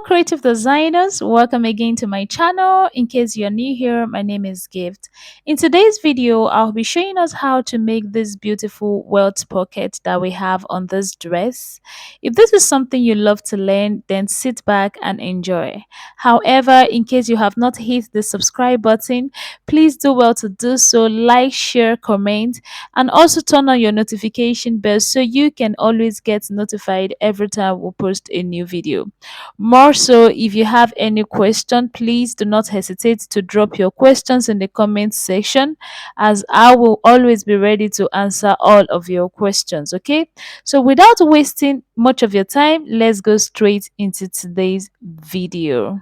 creative designers, welcome again to my channel. In case you're new here, my name is Gift. In today's video, I'll be showing us how to make this beautiful welt pocket that we have on this dress. If this is something you love to learn, then sit back and enjoy. However, in case you have not hit the subscribe button, please do well to do so. Like, share, comment, and also turn on your notification bell so you can always get notified every time we post a new video. More so, if you have any question, please do not hesitate to drop your questions in the comment section, as I will always be ready to answer all of your questions. Okay, so without wasting much of your time, let's go straight into today's video.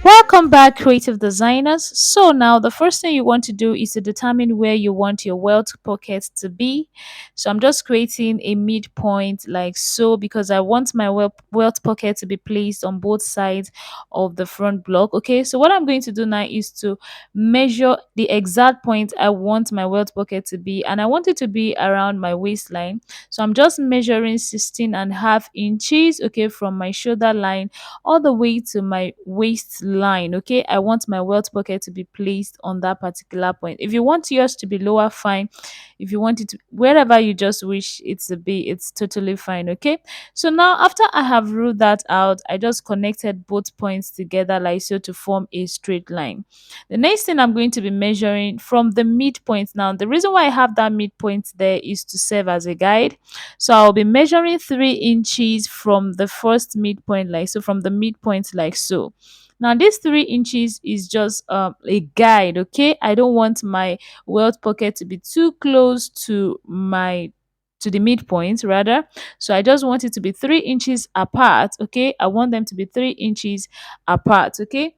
Welcome back, creative designers. So now the first thing you want to do is to determine where you want your welt pocket to be. So I'm just creating a midpoint like so, because I want my welt pocket to be placed on both sides of the front block. Okay, so what I'm going to do now is to measure the exact point I want my welt pocket to be, and I want it to be around my waistline. So I'm just measuring 16.5 inches, okay, from my shoulder line all the way to my waistline. Okay, I want my welt pocket to be placed on that particular point. If you want yours to be lower, fine. If you want it to wherever you just wish it to be, it's totally fine. Okay, so now after I have ruled that out, I just connected both points together like so to form a straight line. The next thing I'm going to be measuring from the midpoint. Now the reason why I have that midpoint there is to serve as a guide. So I'll be measuring 3 inches from the first midpoint, like so, from the midpoint, like so. Now, this 3 inches is just a guide, okay? I don't want my welt pocket to be too close to the midpoint, rather. So I just want it to be 3 inches apart, okay? I want them to be 3 inches apart, okay?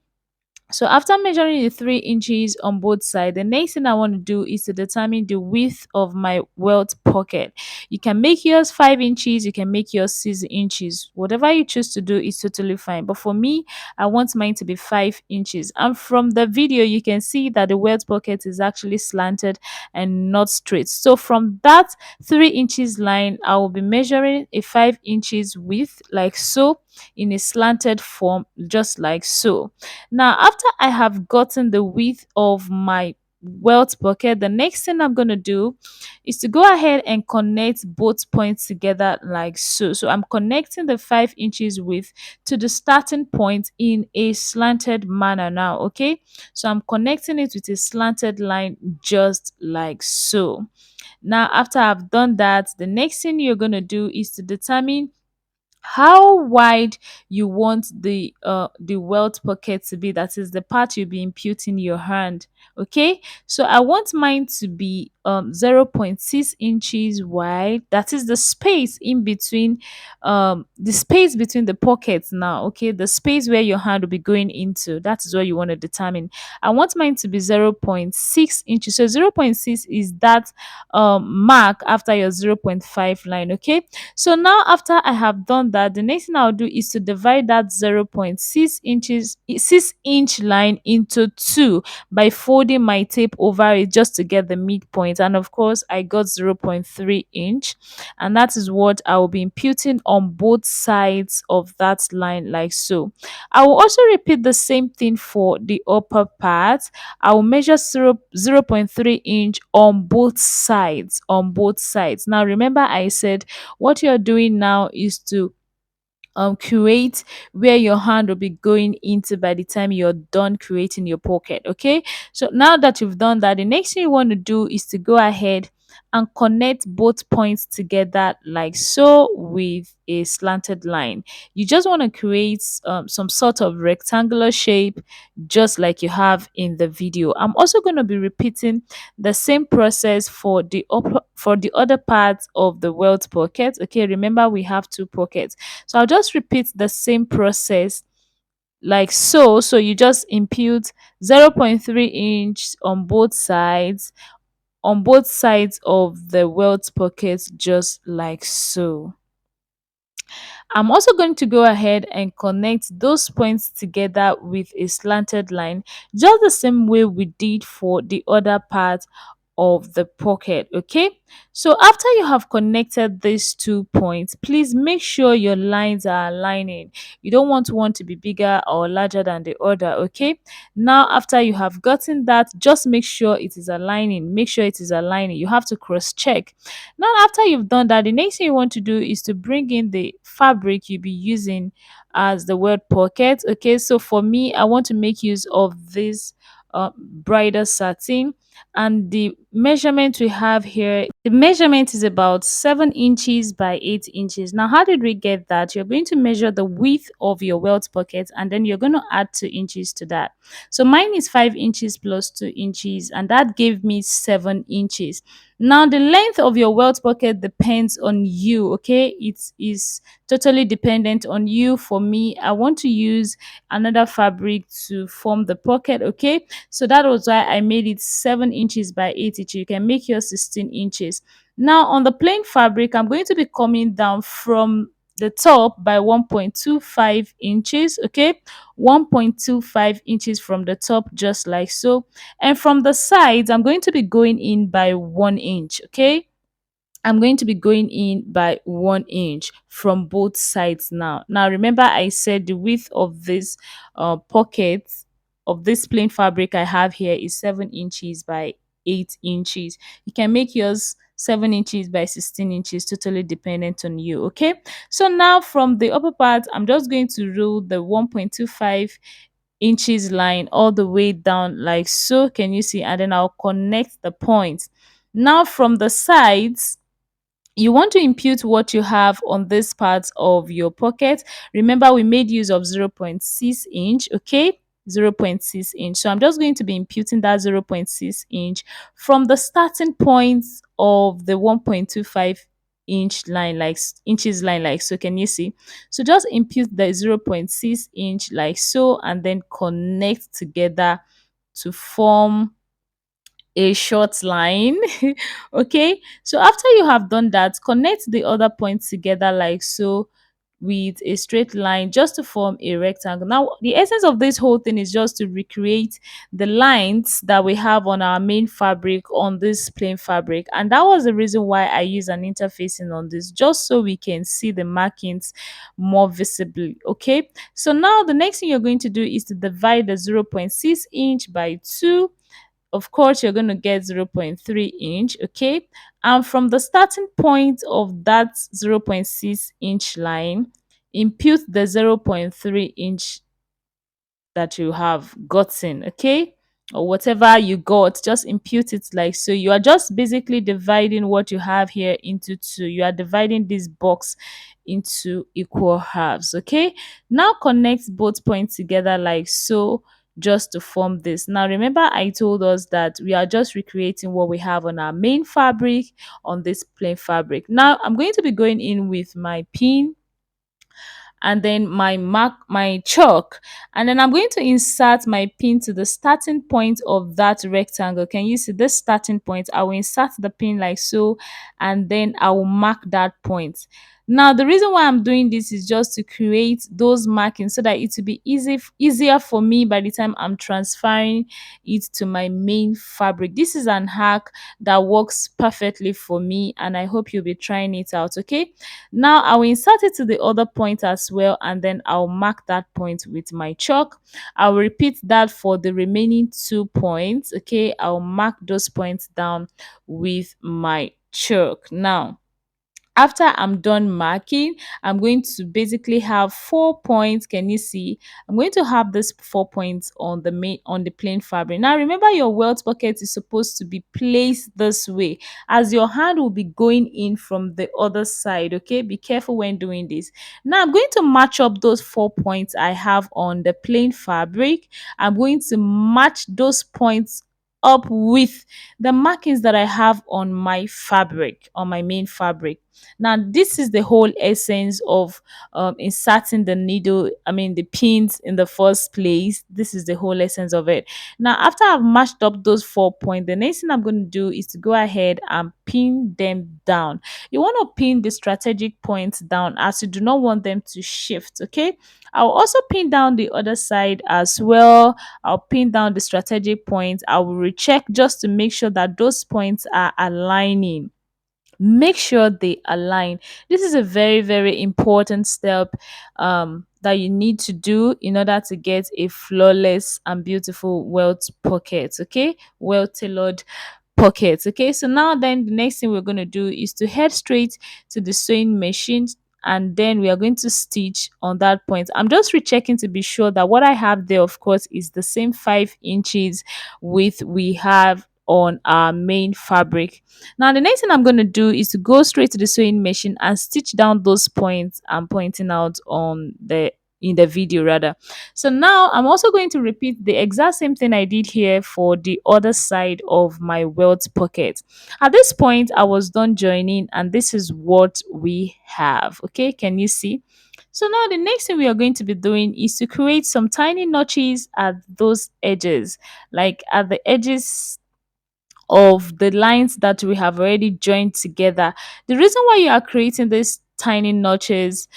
So after measuring the 3 inches on both sides, the next thing I want to do is to determine the width of my welt pocket. You can make yours 5 inches, you can make yours 6 inches. Whatever you choose to do is totally fine. But for me, I want mine to be 5 inches. And from the video, you can see that the welt pocket is actually slanted and not straight. So from that 3 inches line, I will be measuring a 5 inches width, like so, in a slanted form, just like so. Now, after I have gotten the width of my welt pocket, the next thing I'm going to do is to go ahead and connect both points together like so. So I'm connecting the 5 inches width to the starting point in a slanted manner now, okay? So I'm connecting it with a slanted line just like so. Now, after I've done that, the next thing you're going to do is to determine how wide you want the welt pocket to be, that is the part you'll be imputing your hand. Okay, so I want mine to be 0.6 inches wide. That is the space in between, the space between the pockets now. Okay, the space where your hand will be going into, that is what you want to determine. I want mine to be 0.6 inches. So 0.6 is that mark after your 0.5 line. Okay, so now after I have done that, the next thing I'll do is to divide that 0.6 inches 6-inch line into two by folding my tape over it just to get the midpoint. And of course, I got 0.3 inch, and that is what I will be imputing on both sides of that line, like so. I will also repeat the same thing for the upper part. I will measure 0.3 inch on both sides. Now remember, I said what you're doing now is to create where your hand will be going into by the time you're done creating your pocket. Okay, so now that you've done that, the next thing you want to do is to go ahead and connect both points together like so with a slanted line. You just want to create some sort of rectangular shape, just like you have in the video. I'm also going to be repeating the same process for the other parts of the welt pocket. Okay, remember we have two pockets, so I'll just repeat the same process like so. So you just impute 0.3 inch on both sides of the welt pocket, just like so. I'm also going to go ahead and connect those points together with a slanted line, just the same way we did for the other part of the pocket. Okay, so after you have connected these 2 points, please make sure your lines are aligning. You don't want one to be bigger or larger than the other. Okay, now after you have gotten that, just make sure it is aligning. Make sure it is aligning. You have to cross check. Now after you've done that, the next thing you want to do is to bring in the fabric you'll be using as the word pocket. Okay, so for me, I want to make use of this bridal satin, and the measurement we have here, the measurement is about 7 inches by 8 inches. Now how did we get that? You're going to measure the width of your welt pocket, and then you're going to add 2 inches to that. So mine is 5 inches plus 2 inches, and that gave me 7 inches. Now the length of your welt pocket depends on you. Okay, it is totally dependent on you. For me, I want to use another fabric to form the pocket. Okay, so that was why I made it 7 inches by 8 inches. You can make yours 16 inches. Now on the plain fabric, I'm going to be coming down from the top by 1.25 inches. Okay, 1.25 inches from the top, just like so. And from the sides, I'm going to be going in by 1 inch. Okay, I'm going to be going in by 1 inch from both sides. Now remember, I said the width of this pocket of this plain fabric I have here is 7 inches by 8 inches. You can make yours 7 inches by 16 inches, totally dependent on you. Okay, so now from the upper part, I'm just going to rule the 1.25 inches line all the way down, like so. Can you see? And then I'll connect the points. Now from the sides, you want to impute what you have on this part of your pocket. Remember, we made use of 0.6 inch. Okay, 0.6 inch. So I'm just going to be imputing that 0.6 inch from the starting point of the 1.25 inch line, like inches line, like so. Can you see? So just impute the 0.6 inch like so, and then connect together to form a short line. Okay, so after you have done that, connect the other points together like so with a straight line, just to form a rectangle. Now the essence of this whole thing is just to recreate the lines that we have on our main fabric on this plain fabric, and that was the reason why I use an interfacing on this, just so we can see the markings more visibly. Okay, so now the next thing you're going to do is to divide the 0.6 inch by 2. Of course, you're going to get 0.3 inch. Okay, and from the starting point of that 0.6 inch line, impute the 0.3 inch that you have gotten. Okay, or whatever you got, just impute it like so. You are just basically dividing what you have here into two. You are dividing this box into equal halves. Okay, now connect both points together like so, just to form this. Now remember, I told us that we are just recreating what we have on our main fabric on this plain fabric. Now I'm going to be going in with my pin and then my chalk, and then I'm going to insert my pin to the starting point of that rectangle. Can you see this starting point? I will insert the pin like so, and then I will mark that point. Now the reason why I'm doing this is just to create those markings so that it will be easier for me by the time I'm transferring it to my main fabric. This is an hack that works perfectly for me, and I hope you'll be trying it out. Okay, now I will insert it to the other point as well, and then I'll mark that point with my chalk. I'll repeat that for the remaining 2 points. Okay, I'll mark those points down with my chalk. Now after I'm done marking, I'm going to basically have 4 points. Can you see? I'm going to have this 4 points on the main on the plain fabric. Now remember, your welt pocket is supposed to be placed this way, as your hand will be going in from the other side. Okay, be careful when doing this. Now I'm going to match up those 4 points I have on the plain fabric. I'm going to match those points up with the markings that I have on my fabric, on my main fabric. Now this is the whole essence of inserting the needle, I mean the pins in the first place. This is the whole essence of it. Now after I've matched up those 4 points, the next thing I'm going to do is to go ahead and pin them down. You want to pin the strategic points down as you do not want them to shift. Okay, I'll also pin down the other side as well. I'll pin down the strategic points. I will recheck just to make sure that those points are aligning. Make sure they align. This is a very, very important step that you need to do in order to get a flawless and beautiful welt pocket. Okay, well tailored pockets. Okay, so now then the next thing we're going to do is to head straight to the sewing machine, and then we are going to stitch on that point. I'm just rechecking to be sure that what I have there, of course, is the same 5 inches width we have on our main fabric. Now the next thing I'm going to do is to go straight to the sewing machine and stitch down those points I'm pointing out on the in the video rather. So now I'm also going to repeat the exact same thing I did here for the other side of my welt pocket. At this point, I was done joining, and this is what we have. Okay, can you see? So now the next thing we are going to be doing is to create some tiny notches at those edges, like at the edges of the lines that we have already joined together. The reason why you are creating these tiny notches,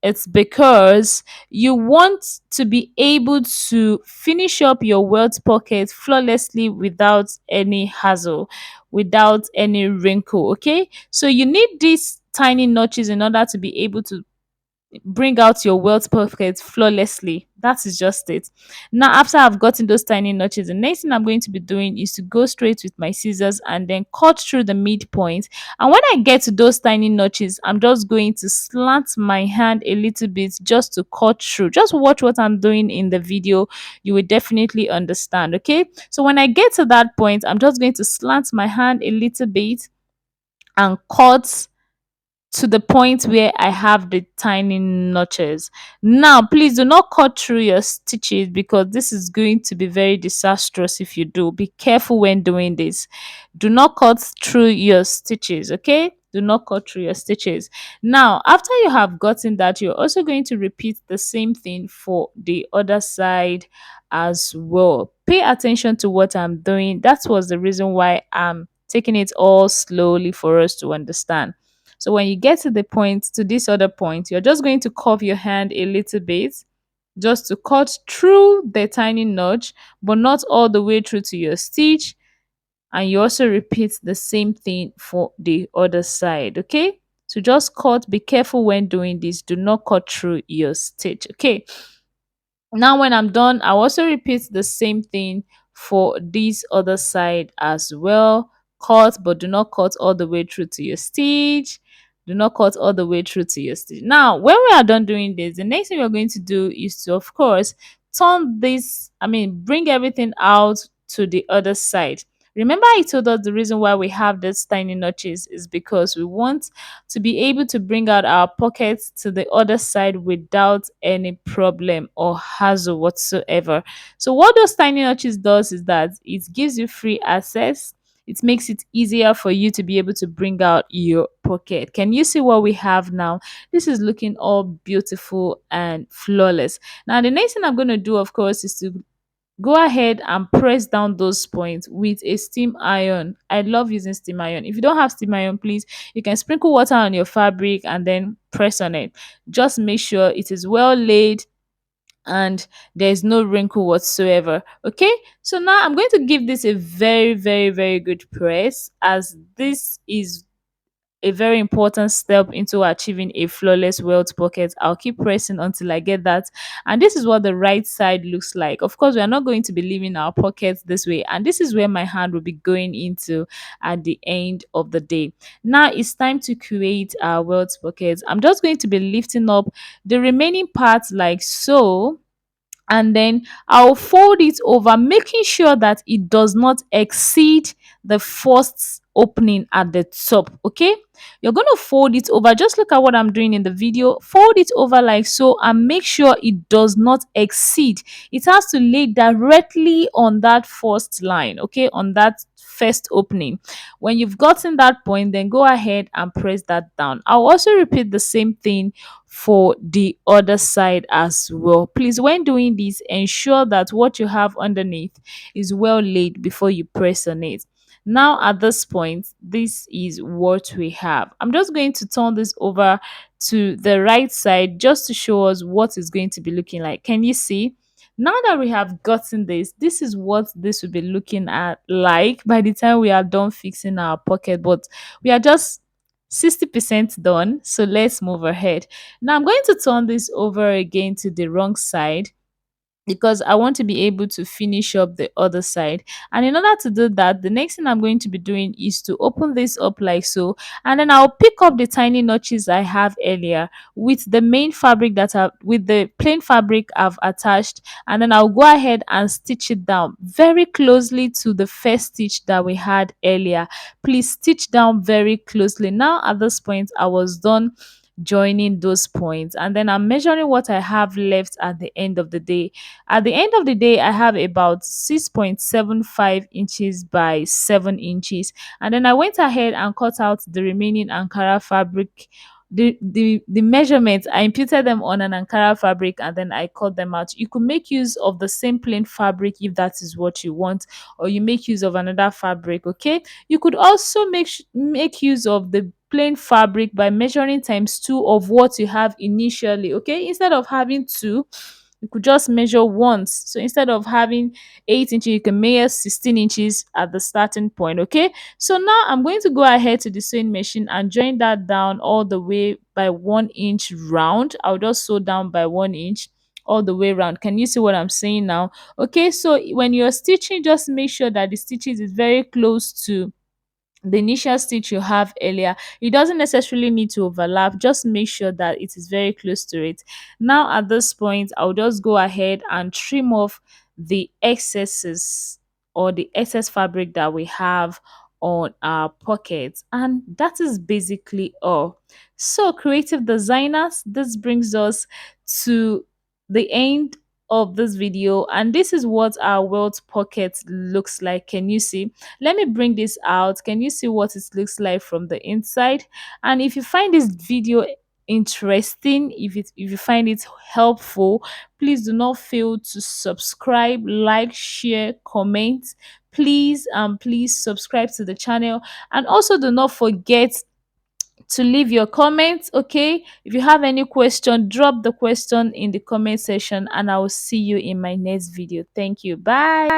it's because you want to be able to finish up your welt pocket flawlessly without any hassle, without any wrinkle. Okay, so you need these tiny notches in order to be able to bring out your welt pocket flawlessly. That is just it. Now, after I've gotten those tiny notches, the next thing I'm going to be doing is to go straight with my scissors and then cut through the midpoint. And when I get to those tiny notches, I'm just going to slant my hand a little bit just to cut through. Just watch what I'm doing in the video. You will definitely understand. Okay. So when I get to that point, I'm just going to slant my hand a little bit and cut to the point where I have the tiny notches. Now, please do not cut through your stitches because this is going to be very disastrous if you do. Be careful when doing this. Do not cut through your stitches, okay? Do not cut through your stitches. Now, after you have gotten that, you're also going to repeat the same thing for the other side as well. Pay attention to what I'm doing. That was the reason why I'm taking it all slowly for us to understand. So when you get to the point, to this other point, you're just going to curve your hand a little bit just to cut through the tiny notch, but not all the way through to your stitch. And you also repeat the same thing for the other side. Okay, so just cut. Be careful when doing this. Do not cut through your stitch. Okay, now when I'm done, I'll also repeat the same thing for this other side as well. Cut, but do not cut all the way through to your stitch. Do not cut all the way through to your stitch. Now when we are done doing this, the next thing we're going to do is to, of course, turn this, I mean bring everything out to the other side. Remember I told us the reason why we have these tiny notches is because we want to be able to bring out our pockets to the other side without any problem or hassle whatsoever. So what those tiny notches does is that it gives you free access. It makes it easier for you to be able to bring out your pocket. Can you see what we have now? This is looking all beautiful and flawless. Now the next thing I'm going to do, of course, is to go ahead and press down those points with a steam iron. I love using steam iron. If you don't have steam iron, please, you can sprinkle water on your fabric and then press on it. Just make sure it is well laid and there's no wrinkle whatsoever. Okay, so now I'm going to give this a very, very, very good press, as this is a very important step into achieving a flawless welt pocket. I'll keep pressing until I get that. And this is what the right side looks like. Of course, we are not going to be leaving our pockets this way. And this is where my hand will be going into at the end of the day. Now it's time to create our welt pockets. I'm just going to be lifting up the remaining parts like so, and then I'll fold it over, making sure that it does not exceed the first opening at the top. Okay, you're going to fold it over. Just look at what I'm doing in the video. Fold it over like so, and make sure it does not exceed. It has to lay directly on that first line, okay, on that first opening. When you've gotten that point, then go ahead and press that down. I'll also repeat the same thing for the other side as well. Please, when doing this, ensure that what you have underneath is well laid before you press on it. Now at this point, this is what we have. I'm just going to turn this over to the right side just to show us what it's going to be looking like. Can you see? Now that we have gotten this is what this will be looking at like by the time we are done fixing our pocket. But we are just 60% done, so let's move ahead. Now I'm going to turn this over again to the wrong side because I want to be able to finish up the other side. And in order to do that, the next thing I'm going to be doing is to open this up like so, and then I'll pick up the tiny notches I have earlier with the main fabric that I with the plain fabric I've attached, and then I'll go ahead and stitch it down very closely to the first stitch that we had earlier. Please stitch down very closely. Now at this point, I was done joining those points, and then I'm measuring what I have left at the end of the day. At the end of the day, I have about 6.75 inches by 7 inches. And then I went ahead and cut out the remaining Ankara fabric. The measurements, I imputed them on an Ankara fabric, and then I cut them out. You could make use of the same plain fabric if that is what you want, or you make use of another fabric. Okay, you could also make use of the plain fabric by measuring times two of what you have initially. Okay, instead of having two, you could just measure once. So instead of having 8 inches, you can measure 16 inches at the starting point. Okay, so now I'm going to go ahead to the sewing machine and join that down all the way by 1 inch round. I'll just sew down by 1 inch all the way around. Can you see what I'm saying now? Okay, so when you're stitching, just make sure that the stitches is very close to the initial stitch you have earlier. It doesn't necessarily need to overlap, just make sure that it is very close to it. Now at this point, I'll just go ahead and trim off the excesses or the excess fabric that we have on our pockets, and that is basically all. So creative designers, this brings us to the end of this video, and this is what our world pocket looks like. Can you see? Let me bring this out. Can you see what it looks like from the inside? And if you find this video interesting, if you find it helpful, please do not fail to subscribe, like, share, comment. Please subscribe to the channel, and also do not forget to leave your comments. Okay, if you have any question, drop the question in the comment section, and I will see you in my next video. Thank you. Bye.